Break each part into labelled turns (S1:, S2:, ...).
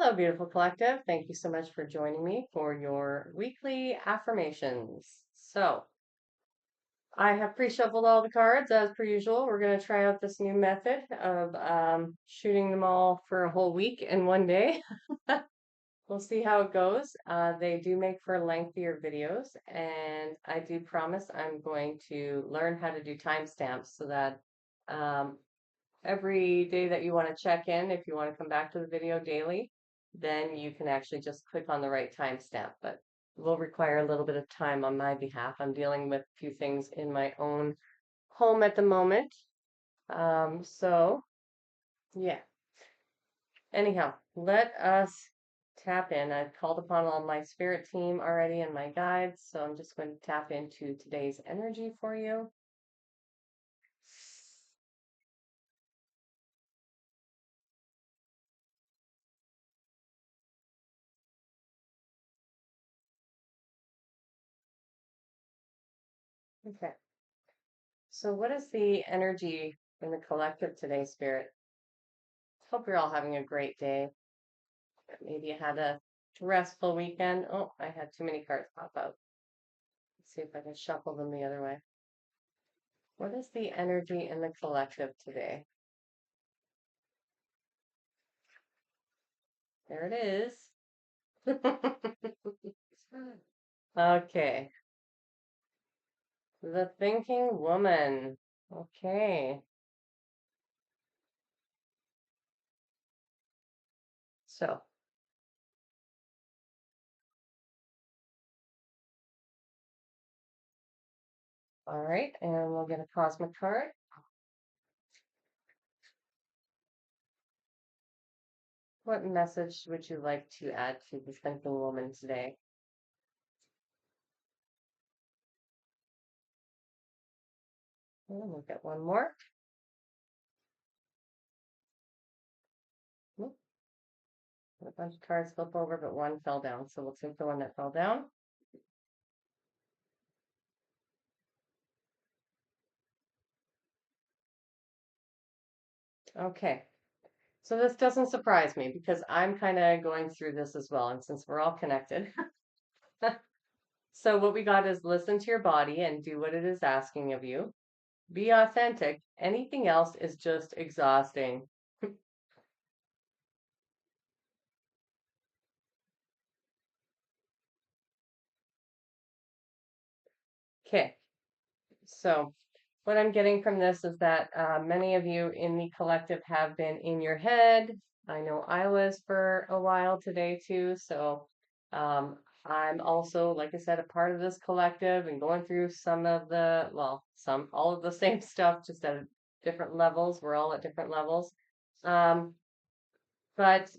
S1: Hello, beautiful collective. Thank you so much for joining me for your weekly affirmations. I have pre-shuffled all the cards as per usual. We're going to try out this new method of shooting them all for a whole week in one day. We'll see how it goes. They do make for lengthier videos, and I do promise I'm going to learn how to do timestamps so that um, every day that you want to check in, if you want to come back to the video daily, then you can actually just click on the right timestamp. But it will require a little bit of time on my behalf. I'm dealing with a few things in my own home at the moment. Yeah. Anyhow, let us tap in. I've called upon all my spirit team already and my guides, so I'm just going to tap into today's energy for you. Okay. So what is the energy in the collective today, Spirit? Hope you're all having a great day. Maybe you had a restful weekend. Oh, I had too many cards pop out. Let's see if I can shuffle them the other way. What is the energy in the collective today? There it is. Okay. The thinking woman. Okay. So, all right, and we'll get a cosmic card. What message would you like to add to the thinking woman today? And we'll get one more. Oop, a bunch of cards flip over, but one fell down. So we'll take the one that fell down. Okay. So this doesn't surprise me because I'm kind of going through this as well. And since we're all connected. So what we got is listen to your body and do what it is asking of you. Be authentic. Anything else is just exhausting. Okay. So what I'm getting from this is that many of you in the collective have been in your head. I know I was for a while today too. So I'm also, like I said, a part of this collective and going through some of the, well, all of the same stuff, just at different levels. We're all at different levels. Um, but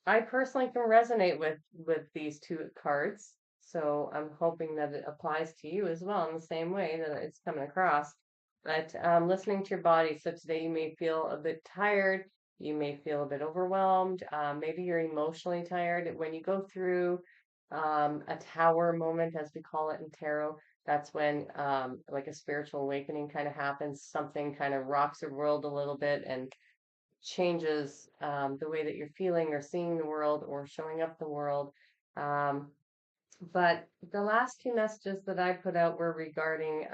S1: I personally can resonate with these two cards. So I'm hoping that it applies to you as well in the same way that it's coming across. But listening to your body. So today you may feel a bit tired. You may feel a bit overwhelmed. Maybe you're emotionally tired. When you go through a tower moment, as we call it in tarot, that's when like a spiritual awakening kind of happens. Something kind of rocks your world a little bit and changes the way that you're feeling or seeing the world or showing up the world. Um, but the last two messages that I put out were regarding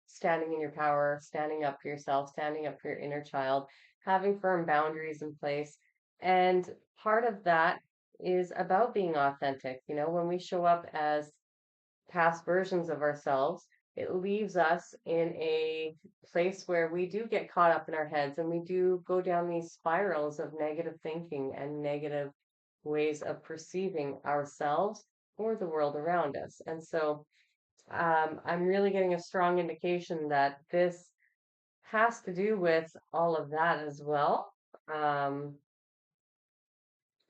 S1: standing in your power, standing up for yourself, standing up for your inner child, having firm boundaries in place. And part of that is about being authentic. You know, when we show up as past versions of ourselves, it leaves us in a place where we do get caught up in our heads and we do go down these spirals of negative thinking and negative ways of perceiving ourselves or the world around us. And so I'm really getting a strong indication that this has to do with all of that as well. Um,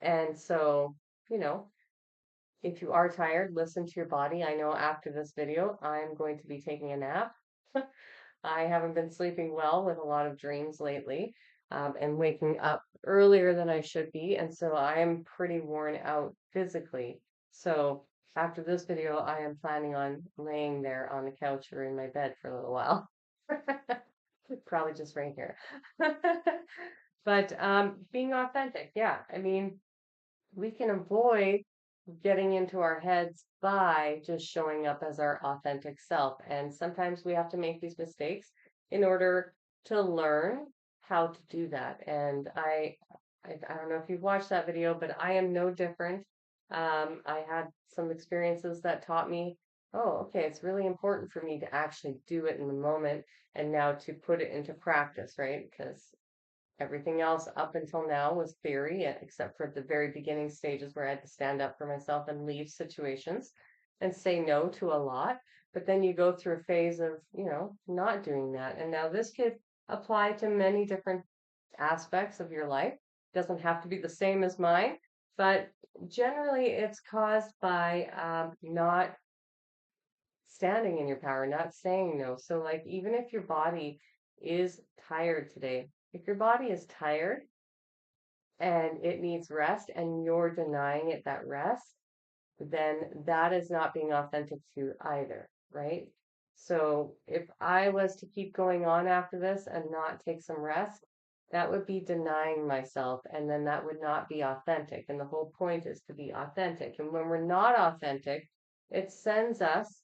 S1: and so, you know, if you are tired, listen to your body. I know after this video, I'm going to be taking a nap. I haven't been sleeping well with a lot of dreams lately, and waking up earlier than I should be. And so I am pretty worn out physically. So after this video, I am planning on laying there on the couch or in my bed for a little while. Probably just right here. But being authentic, yeah. I mean, we can avoid getting into our heads by just showing up as our authentic self. And sometimes we have to make these mistakes in order to learn how to do that. And I don't know if you've watched that video, but I am no different. I had some experiences that taught me, oh, okay, it's really important for me to actually do it in the moment and now to put it into practice, right? Because everything else up until now was theory, except for the very beginning stages where I had to stand up for myself and leave situations and say no to a lot. But then you go through a phase of, not doing that. And now this could apply to many different aspects of your life. Doesn't have to be the same as mine, but generally it's caused by not standing in your power, not saying no. So, like, even if your body is tired today, if your body is tired and it needs rest and you're denying it that rest, then that is not being authentic to you either, right? So if I was to keep going on after this and not take some rest, that would be denying myself, and then that would not be authentic. And the whole point is to be authentic. And when we're not authentic, it sends us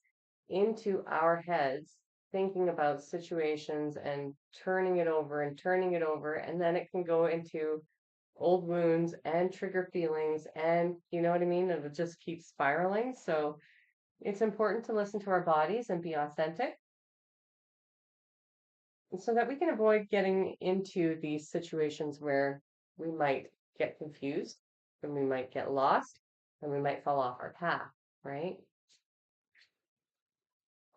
S1: into our heads thinking about situations and turning it over and turning it over, and then it can go into old wounds and trigger feelings, and you know what I mean? It'll just keep spiraling. So it's important to listen to our bodies and be authentic so that we can avoid getting into these situations where we might get confused and we might get lost and we might fall off our path, right?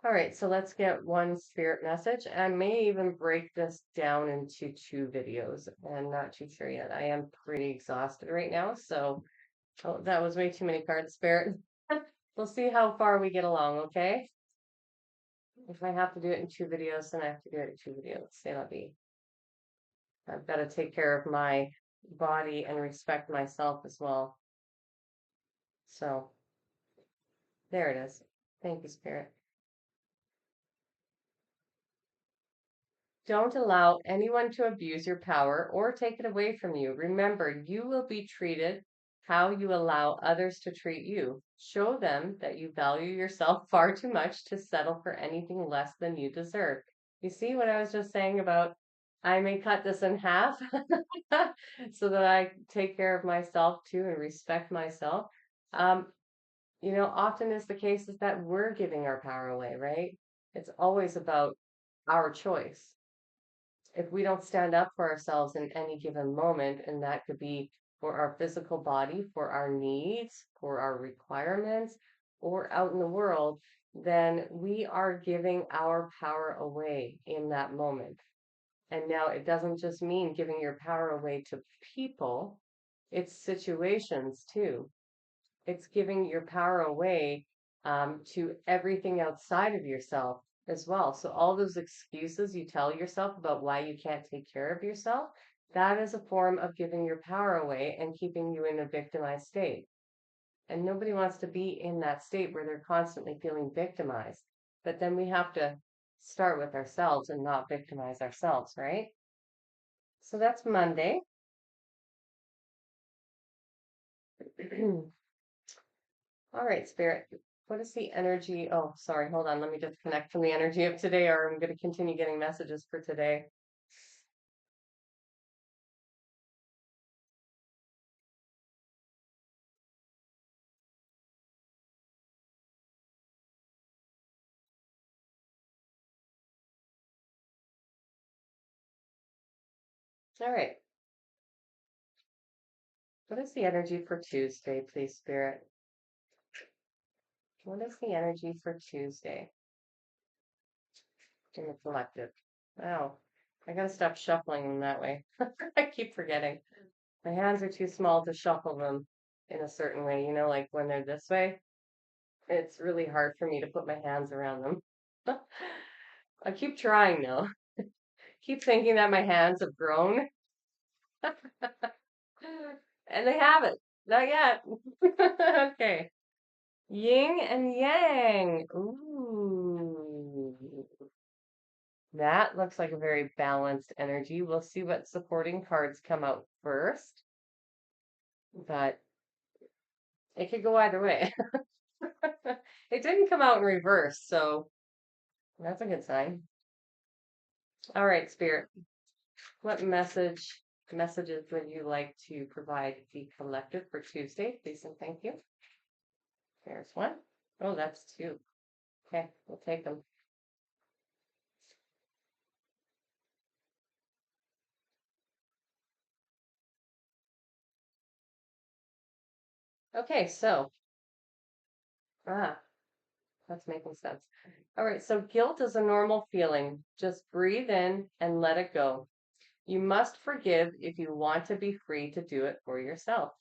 S1: All right, so let's get one spirit message. I may even break this down into two videos. I'm not too sure yet. I am pretty exhausted right now, so oh, that was way too many cards, Spirit. We'll see how far we get along, okay? If I have to do it in two videos, then I have to do it in two videos. Say that be. I've got to take care of my body and respect myself as well. So there it is. Thank you, Spirit. Don't allow anyone to abuse your power or take it away from you. Remember, you will be treated how you allow others to treat you. Show them that you value yourself far too much to settle for anything less than you deserve. You see what I was just saying about I may cut this in half so that I take care of myself too and respect myself. Um, often is the case is that we're giving our power away, right? It's always about our choice. If we don't stand up for ourselves in any given moment, and that could be for our physical body, for our needs, for our requirements, or out in the world, then we are giving our power away in that moment. And now it doesn't just mean giving your power away to people, it's situations too. It's giving your power away to everything outside of yourself as well. So all those excuses you tell yourself about why you can't take care of yourself, that is a form of giving your power away and keeping you in a victimized state. And nobody wants to be in that state where they're constantly feeling victimized. But then we have to start with ourselves and not victimize ourselves, right? So that's Monday. All right, Spirit. What is the energy? Oh, sorry. Hold on. Let me disconnect from the energy of today, or I'm going to continue getting messages for today. All right. What is the energy for Tuesday, please, Spirit? What is the energy for Tuesday in the collective? Wow. I got to stop shuffling them that way. I keep forgetting. My hands are too small to shuffle them in a certain way. Like when they're this way, it's really hard for me to put my hands around them. I keep trying though. Keep thinking that my hands have grown, and they haven't. Not yet. Okay. Yin and yang. Ooh. That looks like a very balanced energy. We'll see what supporting cards come out first, but it could go either way. It didn't come out in reverse, so that's a good sign. All right, Spirit, what messages would you like to provide the collective for Tuesday? Please and thank you. There's one. Oh, that's two. Okay, we'll take them. Okay, so ah, that's making sense. All right, so guilt is a normal feeling. Just breathe in and let it go. You must forgive if you want to be free to do it for yourself.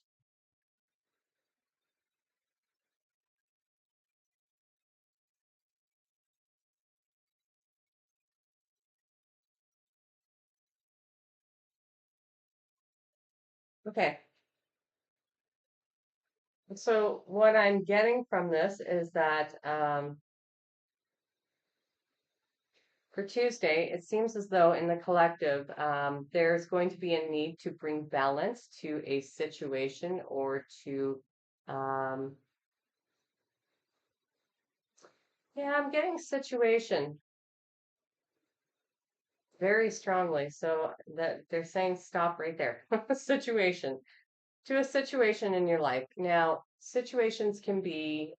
S1: Okay, so what I'm getting from this is that for Tuesday, it seems as though in the collective, there's going to be a need to bring balance to a situation or to, um, yeah, I'm getting situation very strongly. So that they're saying stop right there. Situation. To a situation in your life. Now, situations can be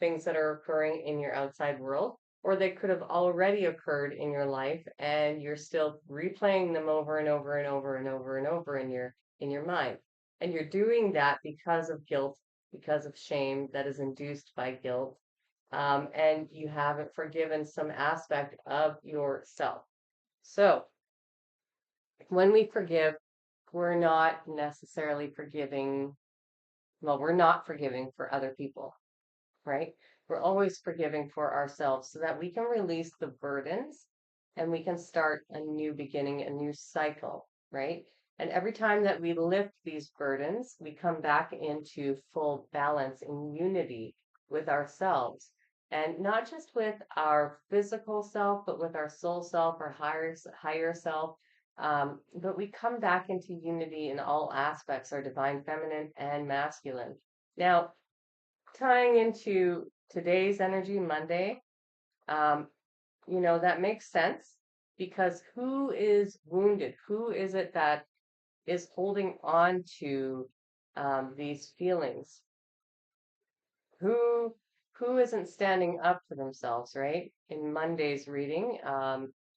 S1: things that are occurring in your outside world, or they could have already occurred in your life, and you're still replaying them over and over and over and over and over in your mind. And you're doing that because of guilt, because of shame that is induced by guilt, and you haven't forgiven some aspect of yourself. So when we forgive, we're not necessarily forgiving well, we're not forgiving for other people, right? We're always forgiving for ourselves so that we can release the burdens and we can start a new beginning, a new cycle, right? And every time that we lift these burdens, we come back into full balance and unity with ourselves. And not just with our physical self, but with our soul self, our higher self. But we come back into unity in all aspects, our divine feminine and masculine. Now, tying into today's energy Monday, um, that makes sense because who is wounded? Who is it that is holding on to these feelings? who who isn't standing up for themselves, right? In Monday's reading,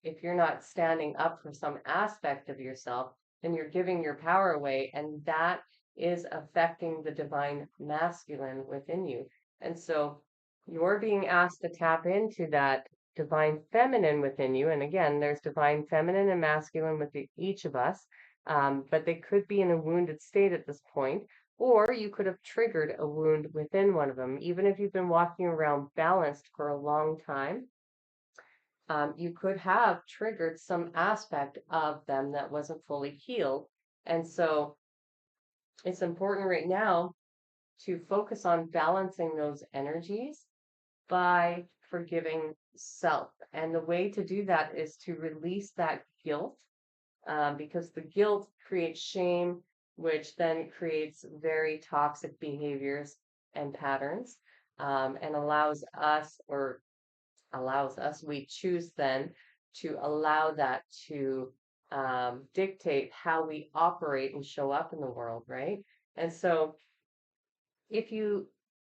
S1: if you're not standing up for some aspect of yourself, then you're giving your power away, and that is affecting the divine masculine within you. And so you're being asked to tap into that divine feminine within you. And again, there's divine feminine and masculine within each of us, but they could be in a wounded state at this point, or you could have triggered a wound within one of them. Even if you've been walking around balanced for a long time, you could have triggered some aspect of them that wasn't fully healed. And so it's important right now to focus on balancing those energies by forgiving self. And the way to do that is to release that guilt, because the guilt creates shame, which then creates very toxic behaviors and patterns, and we choose then to allow that to dictate how we operate and show up in the world, right? And so if you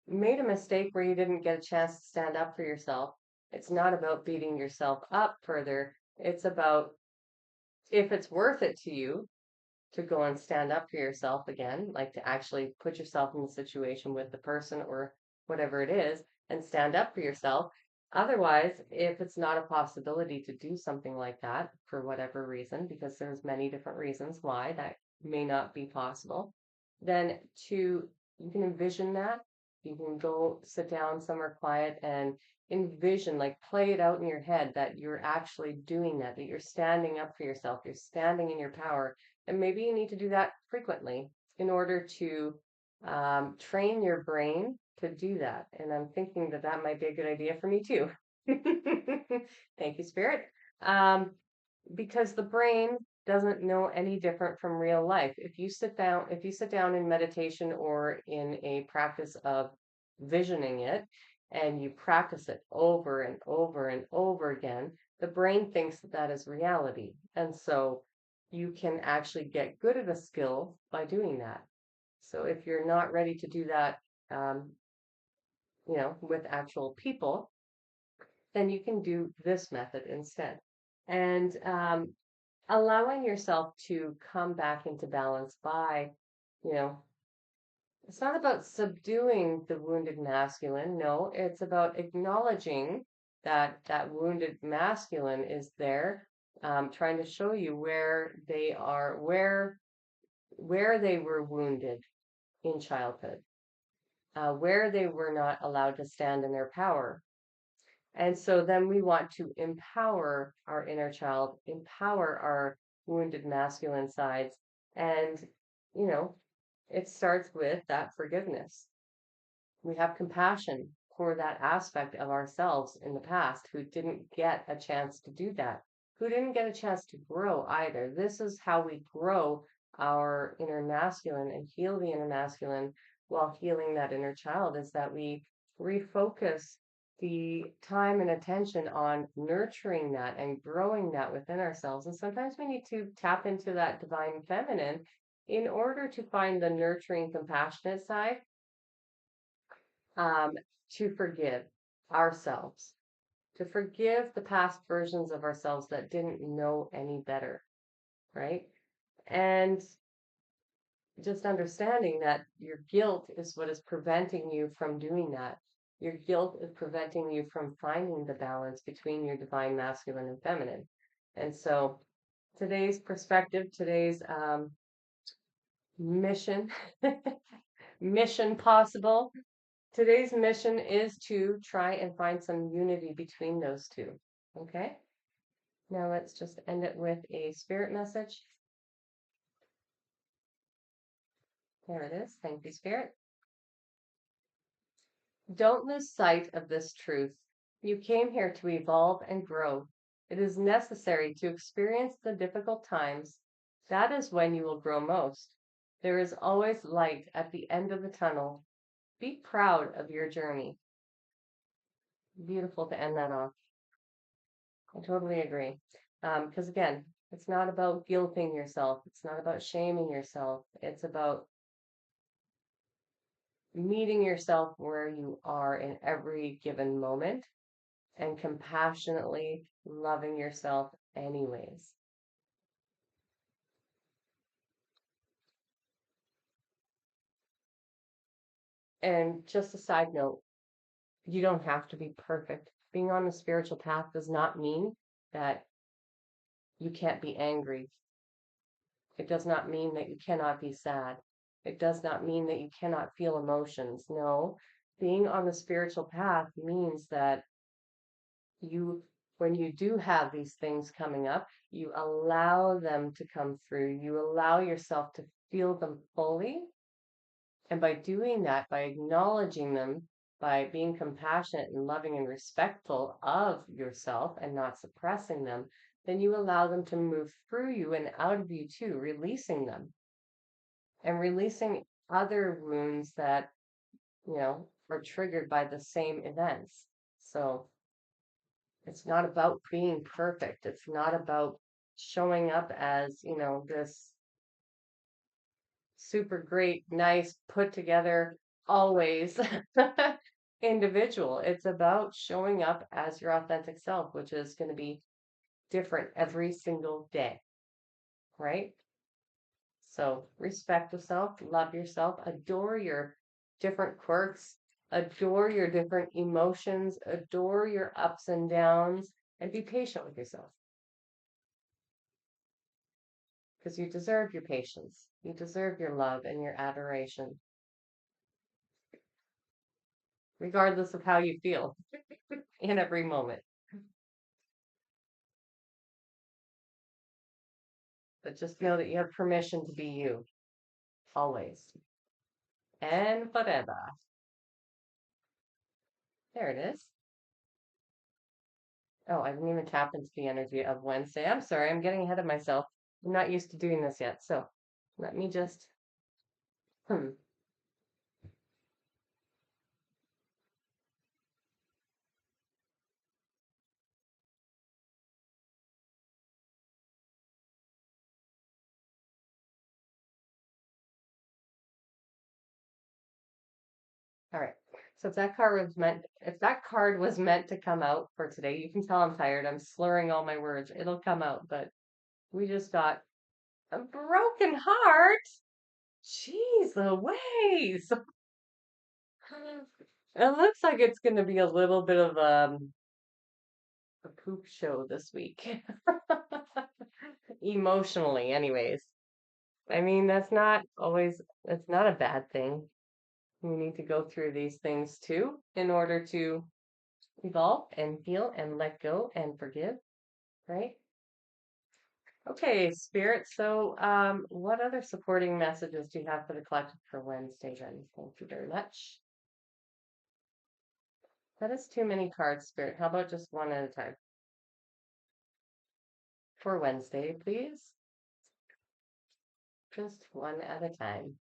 S1: made a mistake where you didn't get a chance to stand up for yourself, it's not about beating yourself up further. It's about if it's worth it to you to go and stand up for yourself again, like to actually put yourself in the situation with the person or whatever it is and stand up for yourself. Otherwise, if it's not a possibility to do something like that for whatever reason, because there's many different reasons why that may not be possible, then you can envision that. You can go sit down somewhere quiet and envision, like play it out in your head that you're actually doing that, that you're standing up for yourself, you're standing in your power, and maybe you need to do that frequently in order to train your brain to do that. And I'm thinking that that might be a good idea for me too. Thank you, Spirit. Um, because the brain doesn't know any different from real life. If you sit down in meditation or in a practice of visioning it, and you practice it over and over and over again, the brain thinks that that is reality. And so you can actually get good at a skill by doing that. So if you're not ready to do that, um, with actual people, then you can do this method instead. And allowing yourself to come back into balance by, you know, it's not about subduing the wounded masculine. No, it's about acknowledging that that wounded masculine is there, trying to show you where they are, where they were wounded in childhood, where they were not allowed to stand in their power. And so then we want to empower our inner child, empower our wounded masculine sides. And, you know, it starts with that forgiveness. We have compassion for that aspect of ourselves in the past who didn't get a chance to do that, who didn't get a chance to grow either. This is how we grow our inner masculine and heal the inner masculine while healing that inner child, is that we refocus the time and attention on nurturing that and growing that within ourselves. And sometimes we need to tap into that divine feminine in order to find the nurturing, compassionate side, um, to forgive ourselves, to forgive the past versions of ourselves that didn't know any better, right? And just understanding that your guilt is what is preventing you from doing that. Your guilt is preventing you from finding the balance between your divine masculine and feminine. And so today's perspective, today's mission, mission possible. Today's mission is to try and find some unity between those two. Okay? Now let's just end it with a spirit message. There it is. Thank you, Spirit. Don't lose sight of this truth. You came here to evolve and grow. It is necessary to experience the difficult times. That is when you will grow most. There is always light at the end of the tunnel. Be proud of your journey. Beautiful to end that off. I totally agree. Because again, it's not about guilting yourself. It's not about shaming yourself. It's about meeting yourself where you are in every given moment and compassionately loving yourself anyways. And just a side note, you don't have to be perfect. Being on the spiritual path does not mean that you can't be angry. It does not mean that you cannot be sad. It does not mean that you cannot feel emotions. No, being on the spiritual path means that you, when you do have these things coming up, you allow them to come through. You allow yourself to feel them fully. And by doing that, by acknowledging them, by being compassionate and loving and respectful of yourself and not suppressing them, then you allow them to move through you and out of you too, releasing them and releasing other wounds that, are triggered by the same events. So it's not about being perfect. It's not about showing up as, this super great, nice, put together, always individual. It's about showing up as your authentic self, which is going to be different every single day, right? So respect yourself, love yourself, adore your different quirks, adore your different emotions, adore your ups and downs, and be patient with yourself because you deserve your patience. You deserve your love and your adoration, regardless of how you feel in every moment. But just know that you have permission to be you always and forever. There it is. Oh, I didn't even tap into the energy of Wednesday. I'm sorry, I'm getting ahead of myself. I'm not used to doing this yet. So let me just, hmm. All right. So if that card was meant to come out for today, you can tell I'm tired. I'm slurring all my words. It'll come out, but we just got a broken heart. Jeez Louise. It looks like it's going to be a little bit of a poop show this week. Emotionally, anyways. I mean, that's not a bad thing. We need to go through these things too in order to evolve and heal and let go and forgive, right? Okay, Spirit. So, what other supporting messages do you have for the collective for Wednesday then? Thank you very much. That is too many cards, Spirit. How about just one at a time? For Wednesday, please. Just one at a time.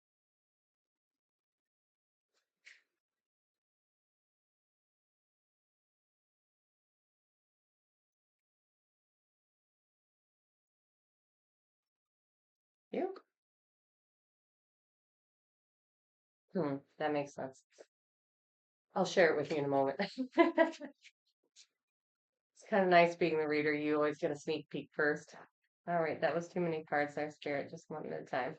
S1: You? That makes sense. I'll share it with you in a moment. It's kind of nice being the reader. You always get a sneak peek first. All right, that was too many cards there, Spirit. Just one at a time.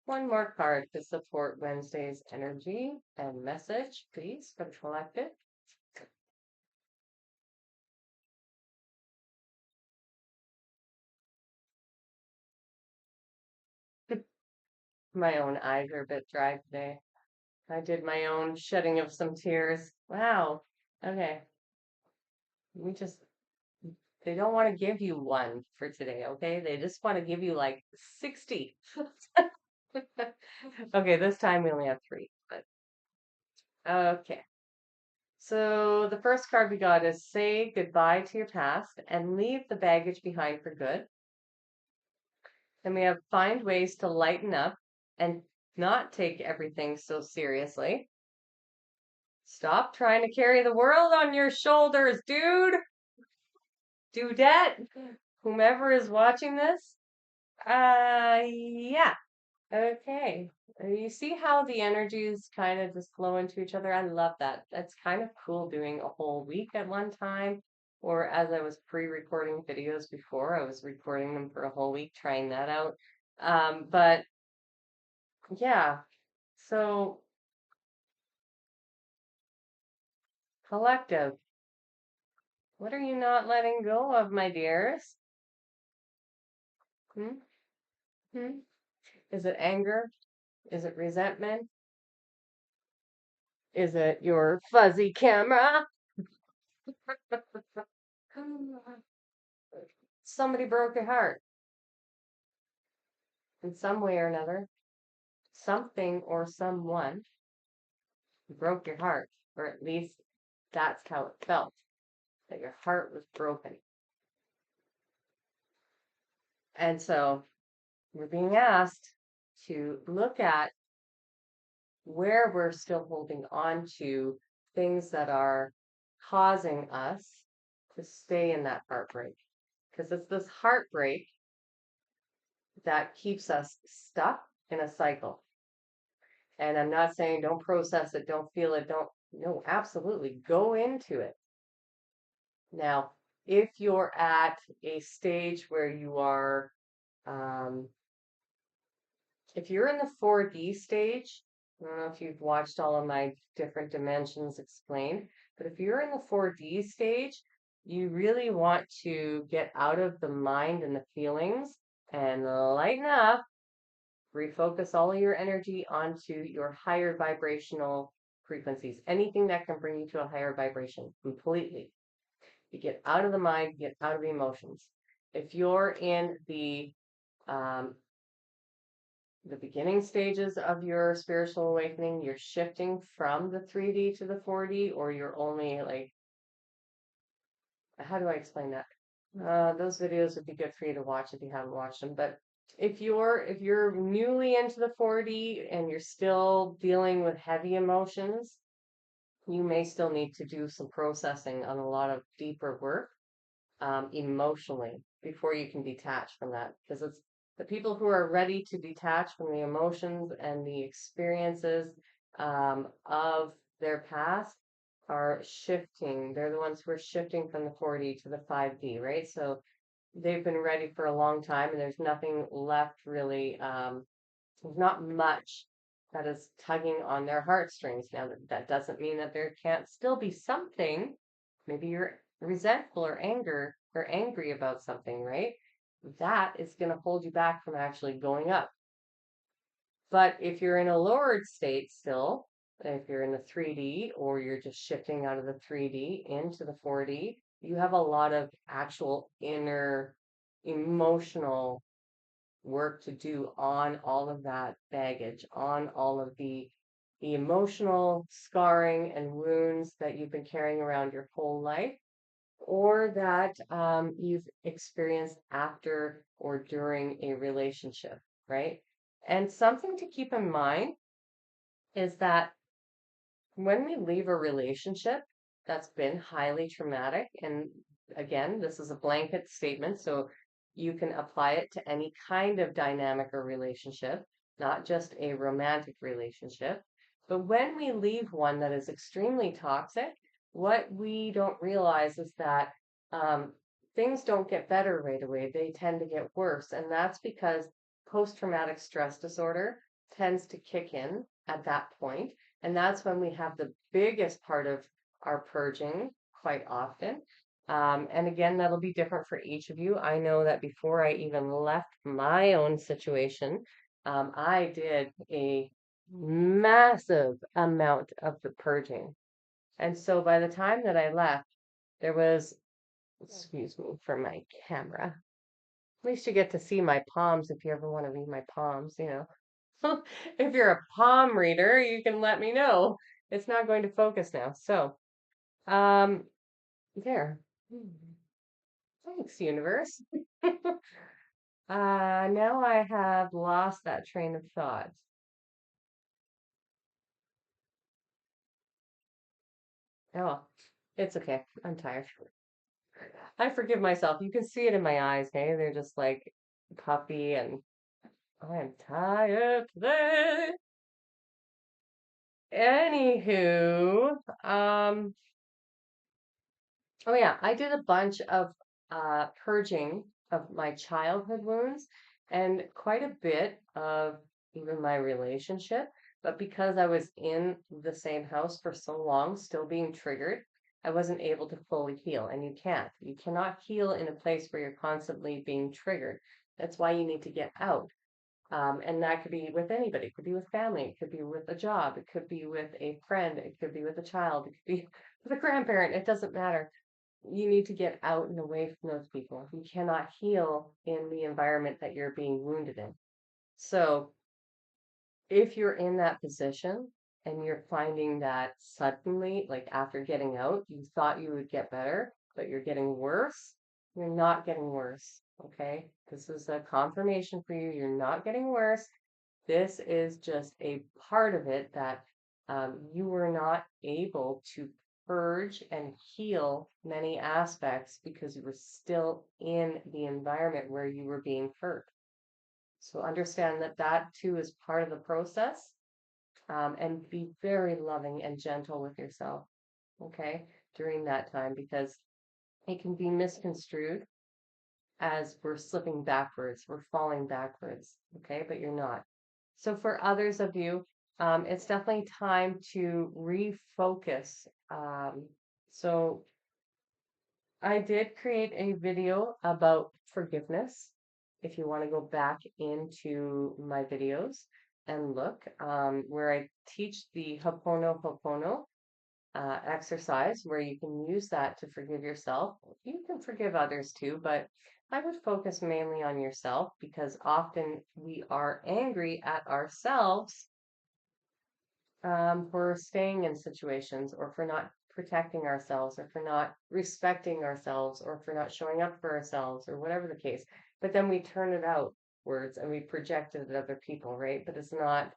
S1: One more card to support Wednesday's energy and message, please, for the collective. My own eyes are a bit dry today. I did my own shedding of some tears. Wow. Okay. We just, they don't want to give you one for today, okay? They just want to give you like 60. Okay, this time we only have three, but okay. So the first card we got is say goodbye to your past and leave the baggage behind for good. Then we have find ways to lighten up and not take everything so seriously. Stop trying to carry the world on your shoulders, dude. Dudette, whomever is watching this. Yeah. Okay. You see how the energies kind of just flow into each other? I love that. That's kind of cool doing a whole week at one time. Or as I was pre-recording videos before, I was recording them for a whole week, trying that out. But yeah, so collective, what are you not letting go of, my dears? Hmm? Hmm? Is it anger? Is it resentment? Is it your fuzzy camera? Somebody broke your heart in some way or another. Something or someone broke your heart, or at least that's how it felt, that your heart was broken. And so we're being asked to look at where we're still holding on to things that are causing us to stay in that heartbreak. Because it's this heartbreak that keeps us stuck in a cycle. And I'm not saying don't process it, don't feel it, don't, no, absolutely go into it. Now, if you're at a stage where you are, um, if you're in the 4D stage, I don't know if you've watched all of my different dimensions explained, but if you're in the 4D stage, you really want to get out of the mind and the feelings and lighten up, refocus all of your energy onto your higher vibrational frequencies, anything that can bring you to a higher vibration completely. You get out of the mind, you get out of the emotions. If you're in the um, the beginning stages of your spiritual awakening, you're shifting from the 3D to the 4D, or you're only like, how do I explain that? Those videos would be good for you to watch if you haven't watched them. But if you're newly into the 4D and you're still dealing with heavy emotions, you may still need to do some processing on a lot of deeper work emotionally before you can detach from that. Because it's the people who are ready to detach from the emotions and the experiences of their past are shifting. They're the ones who are shifting from the 4D to the 5D, right? So they've been ready for a long time and there's nothing left really. There's not much that is tugging on their heartstrings. Now, that doesn't mean that there can't still be something. Maybe you're resentful or angry about something, right? That is going to hold you back from actually going up. But if you're in a lowered state still, if you're in the 3D or you're just shifting out of the 3D into the 4D, you have a lot of actual inner emotional work to do on all of that baggage, on all of the emotional scarring and wounds that you've been carrying around your whole life, or that you've experienced after or during a relationship, right? And something to keep in mind is that when we leave a relationship that's been highly traumatic, and again, this is a blanket statement, so you can apply it to any kind of dynamic or relationship, not just a romantic relationship. But when we leave one that is extremely toxic, what we don't realize is that um, things don't get better right away. They tend to get worse. And that's because post-traumatic stress disorder tends to kick in at that point, and that's when we have the biggest part of our purging quite often. And again, that'll be different for each of you. I know that before I even left my own situation, I did a massive amount of the purging. And so by the time that I left, there was, excuse me for my camera. At least you get to see my palms if you ever want to read my palms, you know. If you're a palm reader, you can let me know. It's not going to focus now. So, um, there. Hmm. Thanks, universe. Now I have lost that train of thought. Oh, it's okay. I'm tired. I forgive myself. You can see it in my eyes, hey? They're just like puffy and I'm tired today. Anywho, oh yeah, I did a bunch of purging of my childhood wounds and quite a bit of even my relationship. But because I was in the same house for so long, still being triggered, I wasn't able to fully heal. And you can't. You cannot heal in a place where you're constantly being triggered. That's why you need to get out. And that could be with anybody. It could be with family. It could be with a job. It could be with a friend. It could be with a child. It could be with a grandparent. It doesn't matter. You need to get out and away from those people. You cannot heal in the environment that you're being wounded in. So if you're in that position and you're finding that suddenly, like after getting out, you thought you would get better, but you're getting worse, you're not getting worse. Okay. This is a confirmation for you. You're not getting worse. This is just a part of it that you were not able to purge and heal many aspects because you were still in the environment where you were being hurt. So understand that that too is part of the process, and be very loving and gentle with yourself, okay, during that time because it can be misconstrued as we're slipping backwards, we're falling backwards, okay, but you're not. So for others of you, it's definitely time to refocus. So I did create a video about forgiveness. If you want to go back into my videos and look, where I teach the Ho'oponopono exercise, where you can use that to forgive yourself. You can forgive others too, but I would focus mainly on yourself because often we are angry at ourselves for staying in situations or for not protecting ourselves or for not respecting ourselves or for not showing up for ourselves or whatever the case. But then we turn it outwards and we project it at other people, right? But it's not,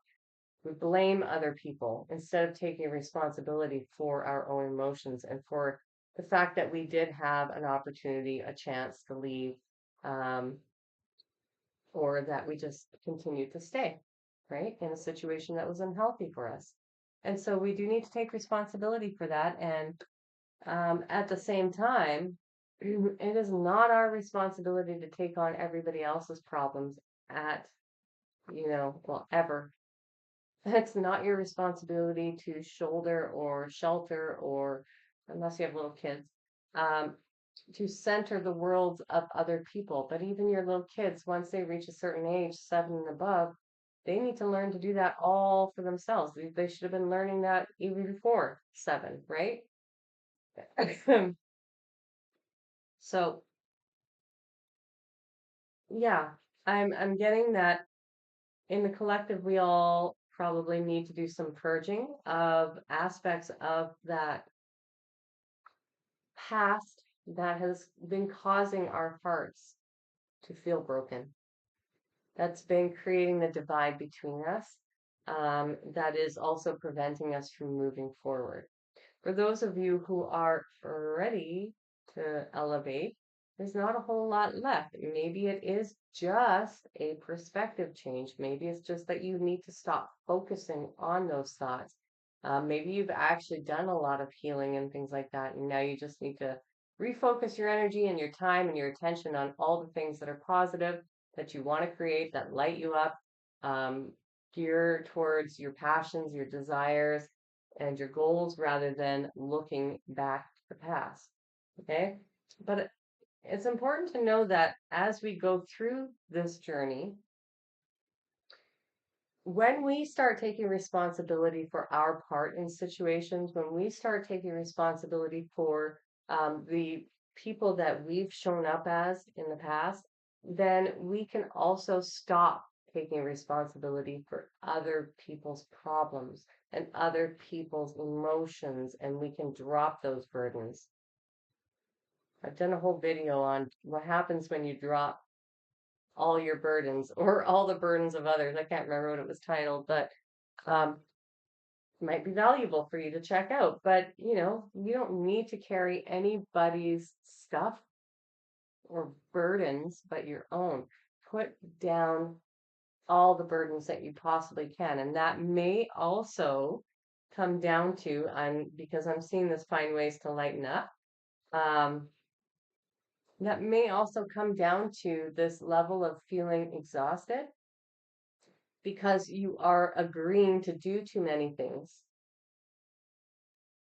S1: we blame other people instead of taking responsibility for our own emotions and for the fact that we did have an opportunity, a chance to leave, um, or that we just continued to stay, right, in a situation that was unhealthy for us. And so we do need to take responsibility for that. And at the same time, it is not our responsibility to take on everybody else's problems at, well, ever. It's not your responsibility to shoulder or shelter or, unless you have little kids, um, to center the worlds of other people. But even your little kids, once they reach a certain age, 7 and above, they need to learn to do that all for themselves. They should have been learning that even before 7, right? So yeah, I'm getting that in the collective we all probably need to do some purging of aspects of that past that has been causing our hearts to feel broken. That's been creating the divide between us. That is also preventing us from moving forward. For those of you who are ready to elevate, there's not a whole lot left. Maybe it is just a perspective change. Maybe it's just that you need to stop focusing on those thoughts. Maybe you've actually done a lot of healing and things like that, and now you just need to refocus your energy and your time and your attention on all the things that are positive that you want to create that light you up, um, gear towards your passions, your desires, and your goals rather than looking back to the past. Okay. But it's important to know that as we go through this journey, when we start taking responsibility for our part in situations, when we start taking responsibility for the people that we've shown up as in the past, then we can also stop taking responsibility for other people's problems and other people's emotions, and we can drop those burdens. I've done a whole video on what happens when you drop all your burdens or all the burdens of others. I can't remember what it was titled, but um, might be valuable for you to check out. But you don't need to carry anybody's stuff or burdens but your own. Put down all the burdens that you possibly can. And that may also come down to, because I'm seeing this find ways to lighten up. Um, that may also come down to this level of feeling exhausted because you are agreeing to do too many things.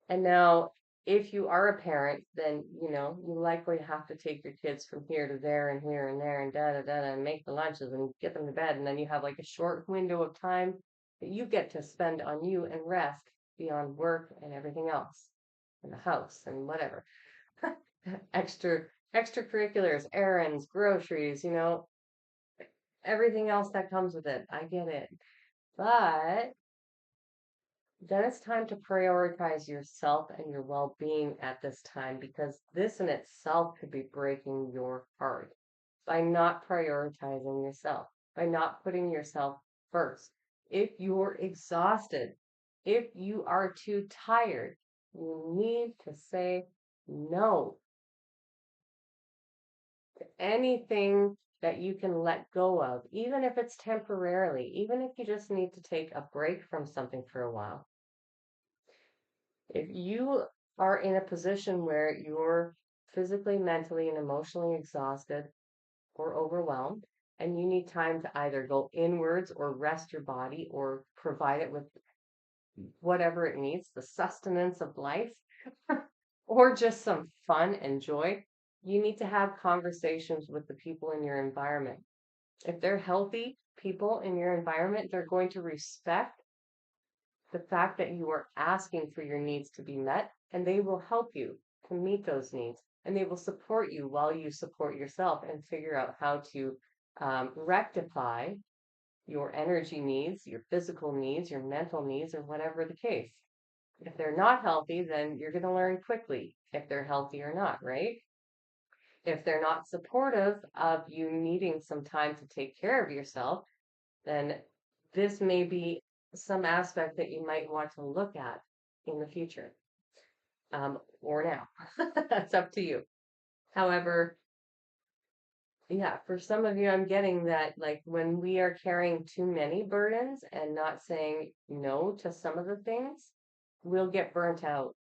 S1: And now, if you are a parent, then you likely have to take your kids from here to there and here and there and da da da and make the lunches and get them to bed. And then you have like a short window of time that you get to spend on you and rest beyond work and everything else in the house and whatever. Extracurriculars, errands, groceries, everything else that comes with it. I get it. But then it's time to prioritize yourself and your well being at this time because this in itself could be breaking your heart by not prioritizing yourself, by not putting yourself first. If you're exhausted, if you are too tired, you need to say no to anything that you can let go of, even if it's temporarily, even if you just need to take a break from something for a while. If you are in a position where you're physically, mentally, and emotionally exhausted or overwhelmed, and you need time to either go inwards or rest your body or provide it with whatever it needs, the sustenance of life, or just some fun and joy, you need to have conversations with the people in your environment. If they're healthy people in your environment, they're going to respect the fact that you are asking for your needs to be met, and they will help you to meet those needs. and they will support you while you support yourself and figure out how to rectify your energy needs, your physical needs, your mental needs, or whatever the case. If they're not healthy, then you're going to learn quickly if they're healthy or not, right? If they're not supportive of you needing some time to take care of yourself, then this may be some aspect that you might want to look at in the future, or now. That's up to you. However, yeah, for some of you, I'm getting that like when we are carrying too many burdens and not saying no to some of the things, we'll get burnt out.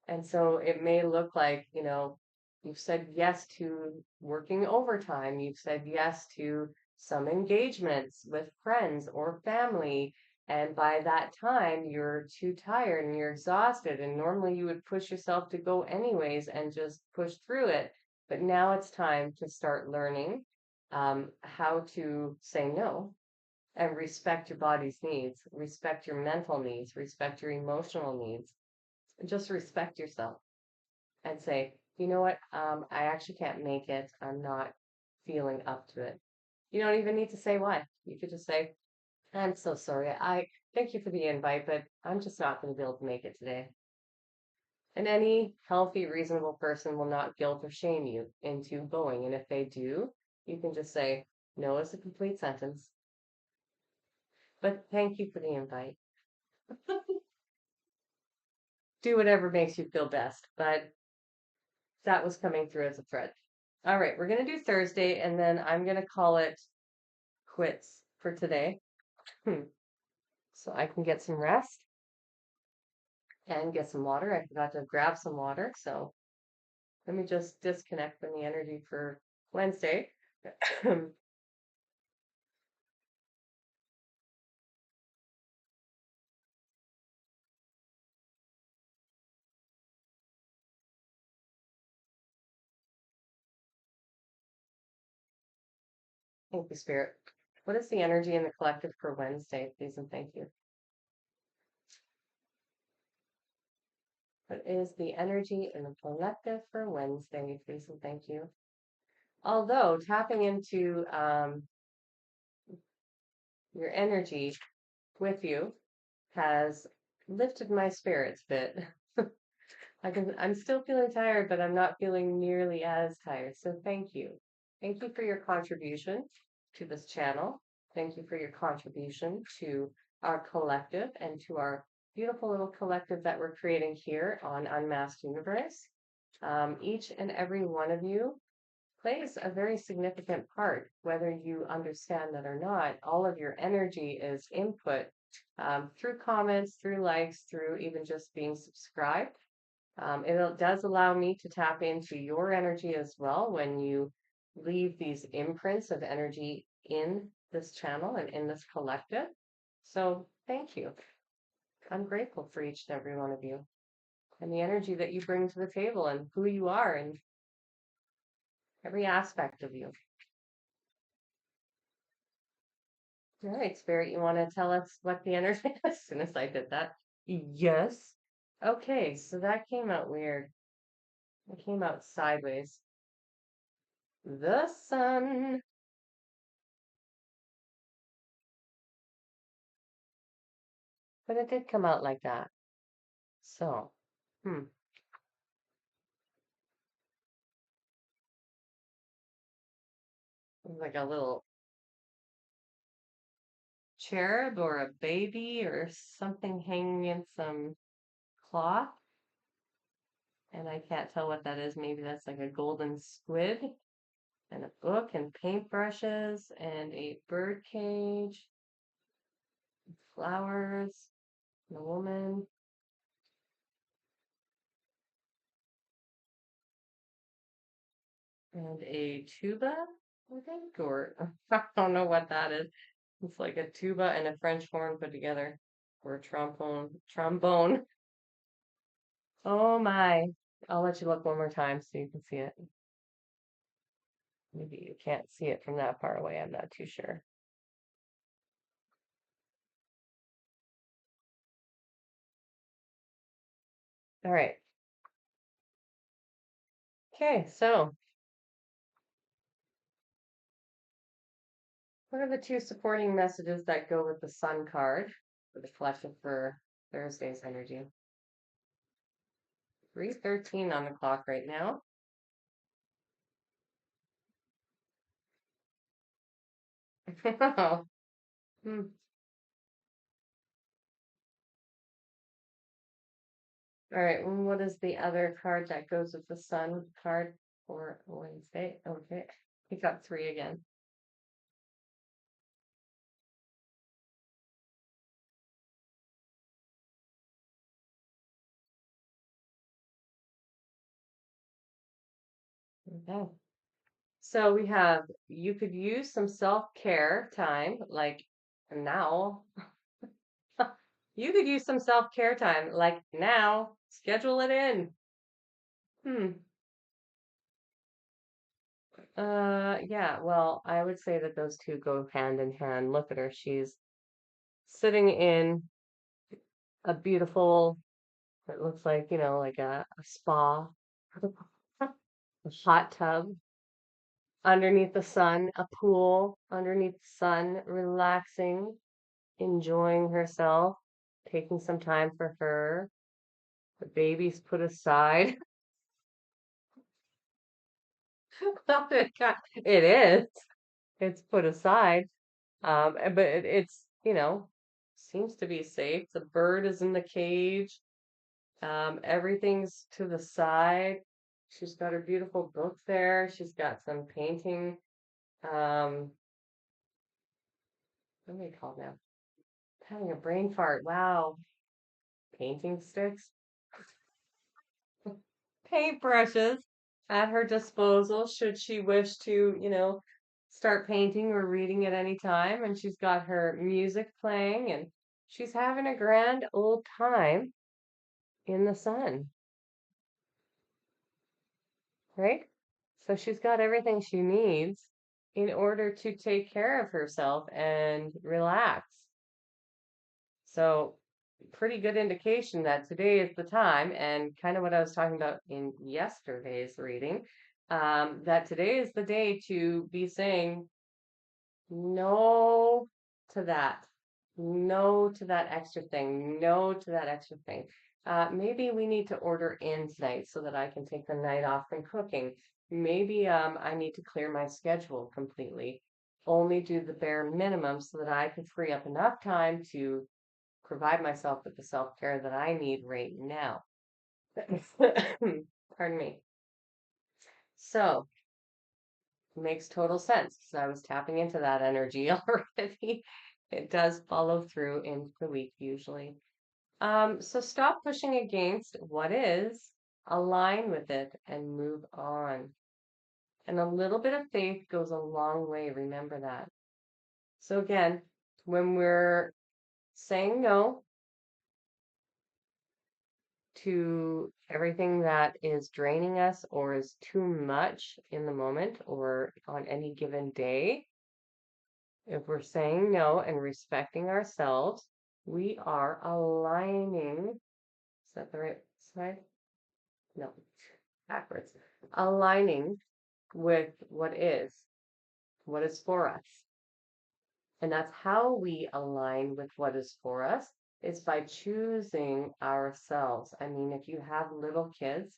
S1: And so it may look like, you've said yes to working overtime, you've said yes to some engagements with friends or family. And by that time, you're too tired and you're exhausted. And normally you would push yourself to go anyways and just push through it. But now it's time to start learning how to say no and respect your body's needs, respect your mental needs, respect your emotional needs, and just respect yourself and say, you know what, I actually can't make it. I'm not feeling up to it. You don't even need to say why. You could just say, I'm so sorry. I thank you for the invite, but I'm just not going to be able to make it today. And any healthy, reasonable person will not guilt or shame you into going. And if they do, you can just say, no is a complete sentence. But thank you for the invite. Do whatever makes you feel best. But that was coming through as a thread. All right, we're going to do Thursday, and then I'm going to call it quits for today. So I can get some rest and get some water. I forgot to grab some water, so let me just disconnect from the energy for Wednesday. Thank you, Spirit. What is the energy in the collective for Wednesday, please and thank you? What is the energy in the collective for Wednesday, please and thank you? Although tapping into your energy with you has lifted my spirits a bit. I'm still feeling tired, but I'm not feeling nearly as tired. So thank you. Thank you for your contribution to this channel. Thank you for your contribution to our collective and to our beautiful little collective that we're creating here on Unmasked Universe. Each and every one of you plays a very significant part, whether you understand that or not. All of your energy is input through comments, through likes, through even just being subscribed. It does allow me to tap into your energy as well when you leave these imprints of energy in this channel and in this collective. So thank you. I'm grateful for each and every one of you and the energy that you bring to the table and who you are and every aspect of you. All right, Spirit, you want to tell us what the energy as soon as I did that? Yes. Okay, so that came out weird. It came out sideways. The sun. But it did come out like that. So, hmm. Like a little cherub or a baby or something hanging in some cloth. And I can't tell what that is. Maybe that's like a golden squid and a book and paintbrushes and a bird cage, flowers, and a woman. And a tuba, I think, or I don't know what that is. It's like a tuba and a French horn put together, or a trombone. Oh my. I'll let you look one more time so you can see it. Maybe you can't see it from that far away. I'm not too sure. All right. Okay, so what are the two supporting messages that go with the Sun card for the collective for Thursday's energy? 3:13 on the clock right now. Hmm. All right, and what is the other card that goes with the Sun card for Wednesday? Okay, he got three again. Okay. So we have you could use some self-care time, like now. You could use some self-care time, like now. Schedule it in. Hmm. Yeah, well, I would say that those two go hand in hand. Look at her. She's sitting in a beautiful, it looks like, like a spa, a hot tub underneath the sun, a pool underneath the sun, relaxing, enjoying herself, taking some time for her. The baby's put aside. It is. It's put aside. But it's, seems to be safe. The bird is in the cage. Everything's to the side. She's got her beautiful book there. She's got some painting. Um, what are they called now? Having a brain fart. Wow. Painting sticks, paintbrushes at her disposal should she wish to, start painting or reading at any time. And she's got her music playing and she's having a grand old time in the sun, right? So she's got everything she needs in order to take care of herself and relax. So, pretty good indication that today is the time, and kind of what I was talking about in yesterday's reading, that today is the day to be saying no to that. No to that extra thing. No to that extra thing. Maybe we need to order in tonight so that I can take the night off from cooking. Maybe I need to clear my schedule completely. Only do the bare minimum so that I can free up enough time to provide myself with the self-care that I need right now. Pardon me. So, makes total sense because I was tapping into that energy already. It does follow through into the week usually. So stop pushing against what is, align with it, and move on. And a little bit of faith goes a long way. Remember that. So again, when we're saying no to everything that is draining us or is too much in the moment or on any given day, if we're saying no and respecting ourselves, we are aligning. Is that the right side? No, backwards. Aligning with what is for us. And that's how we align with what is for us is by choosing ourselves. I mean, if you have little kids,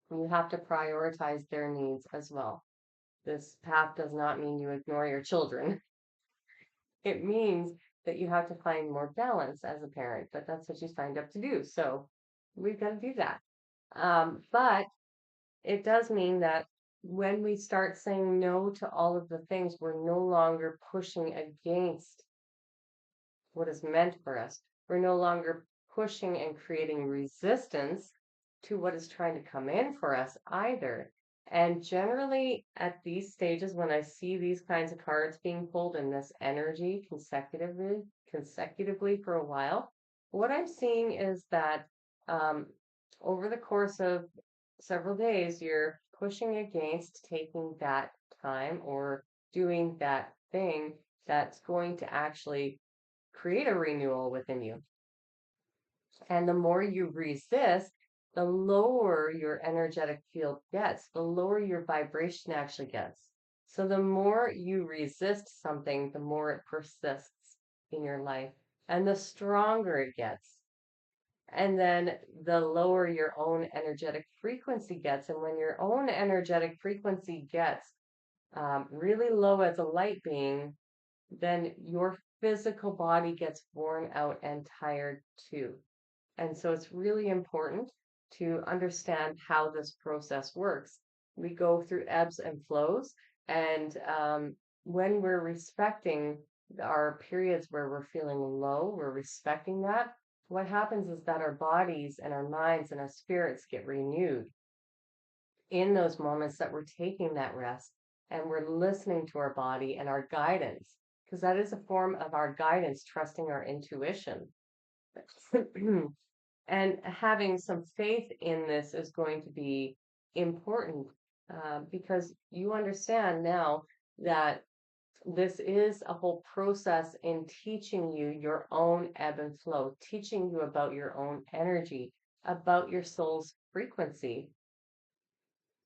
S1: you have to prioritize their needs as well. This path does not mean you ignore your children. It means that you have to find more balance as a parent, but that's what you signed up to do. So we've got to do that. But it does mean that when we start saying no to all of the things, we're no longer pushing against what is meant for us. We're no longer pushing and creating resistance to what is trying to come in for us either. And generally, at these stages, when I see these kinds of cards being pulled in this energy consecutively for a while, what I'm seeing is that um, over the course of several days, you're pushing against taking that time or doing that thing that's going to actually create a renewal within you. And the more you resist, the lower your energetic field gets, the lower your vibration actually gets. So the more you resist something, the more it persists in your life and the stronger it gets. And then the lower your own energetic frequency gets. And when your own energetic frequency gets really low as a light being, then your physical body gets worn out and tired too. And so it's really important to understand how this process works. We go through ebbs and flows, and when we're respecting our periods where we're feeling low, we're respecting that. What happens is that our bodies and our minds and our spirits get renewed in those moments that we're taking that rest and we're listening to our body and our guidance, because that is a form of our guidance, trusting our intuition. And having some faith in this is going to be important because you understand now that this is a whole process in teaching you your own ebb and flow, teaching you about your own energy, about your soul's frequency.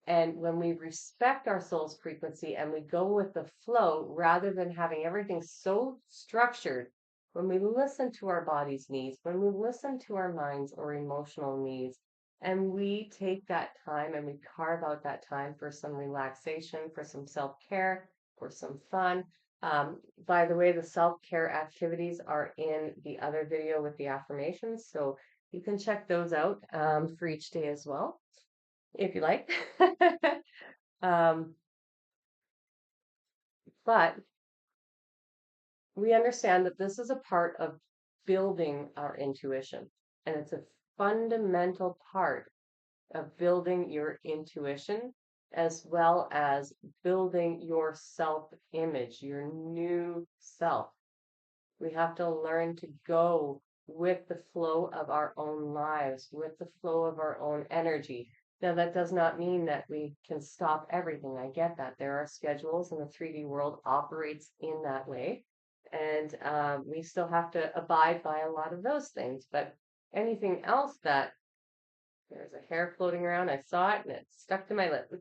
S1: And when we respect our soul's frequency and we go with the flow rather than having everything so structured, when we listen to our body's needs, when we listen to our minds or emotional needs, and we take that time and we carve out that time for some relaxation, for some self care, for some fun. By the way, the self care activities are in the other video with the affirmations. So you can check those out for each day as well if you like. um, but we understand that this is a part of building our intuition, and it's a fundamental part of building your intuition as well as building your self image, your new self. We have to learn to go with the flow of our own lives, with the flow of our own energy. Now, that does not mean that we can stop everything. I get that. There are schedules, and the 3D world operates in that way. And we still have to abide by a lot of those things. But anything else that there's a hair floating around, I saw it and it stuck to my lip.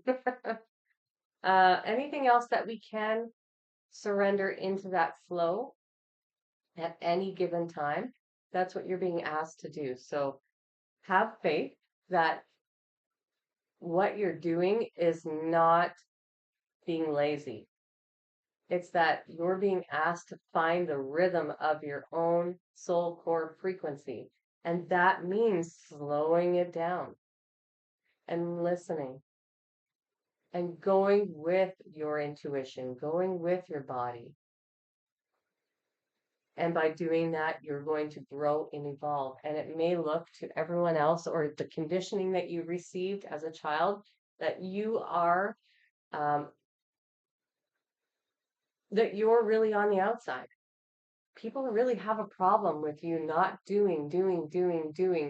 S1: Anything else that we can surrender into that flow at any given time, that's what you're being asked to do. So have faith that what you're doing is not being lazy. It's that you're being asked to find the rhythm of your own soul core frequency. And that means slowing it down and listening and going with your intuition, going with your body. And by doing that, you're going to grow and evolve. And it may look to everyone else or the conditioning that you received as a child that you are, that you're really on the outside. People really have a problem with you not doing,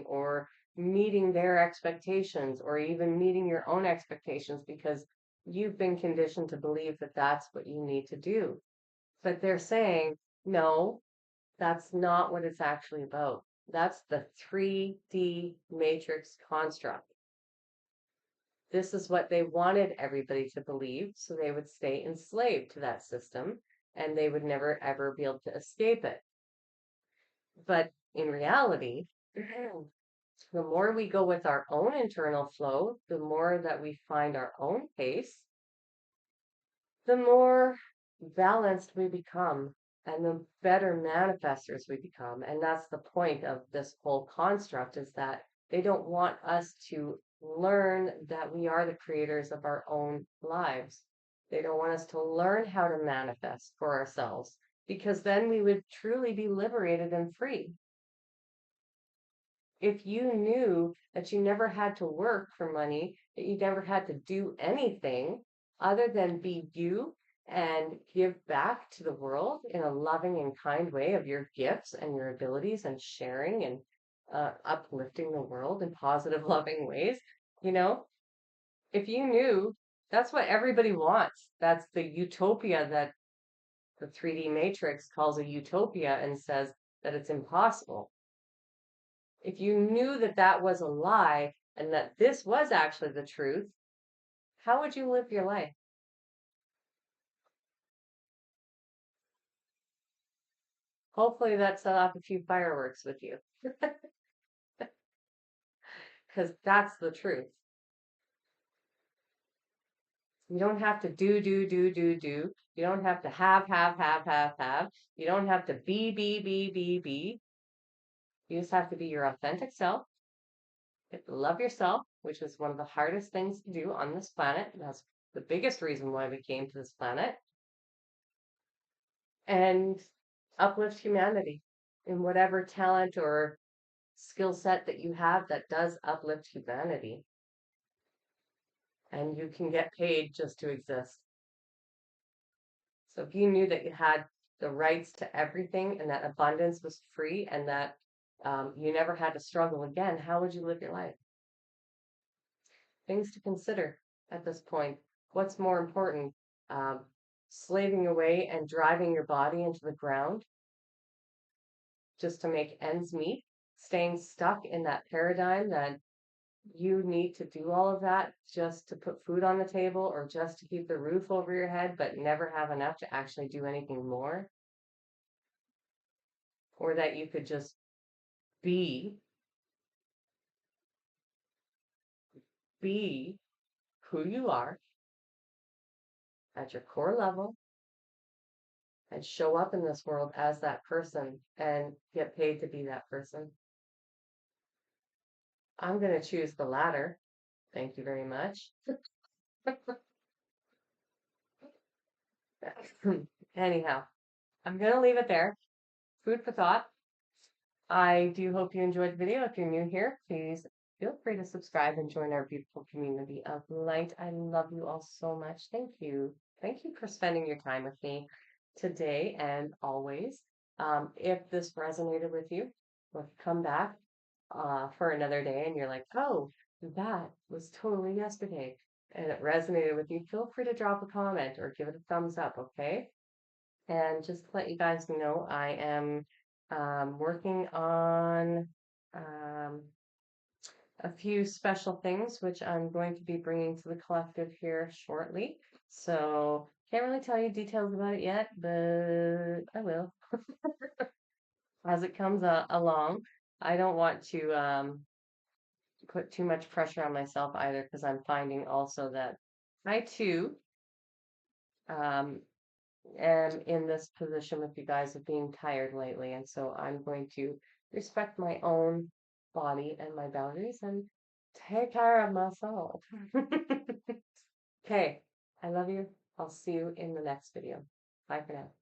S1: or meeting their expectations or even meeting your own expectations because you've been conditioned to believe that that's what you need to do. But they're saying, no, that's not what it's actually about. That's the 3D matrix construct. This is what they wanted everybody to believe, so they would stay enslaved to that system and they would never ever be able to escape it. But in reality, the more we go with our own internal flow, the more that we find our own pace, the more balanced we become and the better manifestors we become. And that's the point of this whole construct, is that they don't want us to learn that we are the creators of our own lives. They don't want us to learn how to manifest for ourselves, because then we would truly be liberated and free. If you knew that you never had to work for money, that you never had to do anything other than be you and give back to the world in a loving and kind way of your gifts and your abilities and sharing and uplifting the world in positive, loving ways, you know, if you knew that's what everybody wants, that's the utopia that the 3D matrix calls a utopia and says that it's impossible. If you knew that that was a lie, and that this was actually the truth, how would you live your life? Hopefully that set off a few fireworks with you, because that's the truth. You don't have to do. You don't have to have. You don't have to be. You just have to be your authentic self. You have to love yourself, which is one of the hardest things to do on this planet. That's the biggest reason why we came to this planet. And uplift humanity in whatever talent or skill set that you have that does uplift humanity. And you can get paid just to exist. So if you knew that you had the rights to everything and that abundance was free and that you never had to struggle again, how would you live your life? Things to consider at this point. What's more important? Um, Slaving away and driving your body into the ground just to make ends meet, staying stuck in that paradigm that you need to do all of that just to put food on the table or just to keep the roof over your head, but never have enough to actually do anything more, or that you could just be be who you are at your core level and show up in this world as that person and get paid to be that person. I'm going to choose the latter. Thank you very much. Anyhow, I'm going to leave it there. Food for thought. I do hope you enjoyed the video. If you're new here, please feel free to subscribe and join our beautiful community of light. I love you all so much. Thank you. Thank you for spending your time with me today and always. If this resonated with you, well, come back for another day and you're like, oh, that was totally yesterday and it resonated with you, feel free to drop a comment or give it a thumbs up, okay? And just to let you guys know, I am working on um, a few special things, which I'm going to be bringing to the collective here shortly. So can't really tell you details about it yet, but I will as it comes along. I don't want to put too much pressure on myself either, because I'm finding also that I too um, am in this position with you guys of being tired lately. And so I'm going to respect my own body and my boundaries and take care of myself. Okay, I love you. I'll see you in the next video. Bye for now.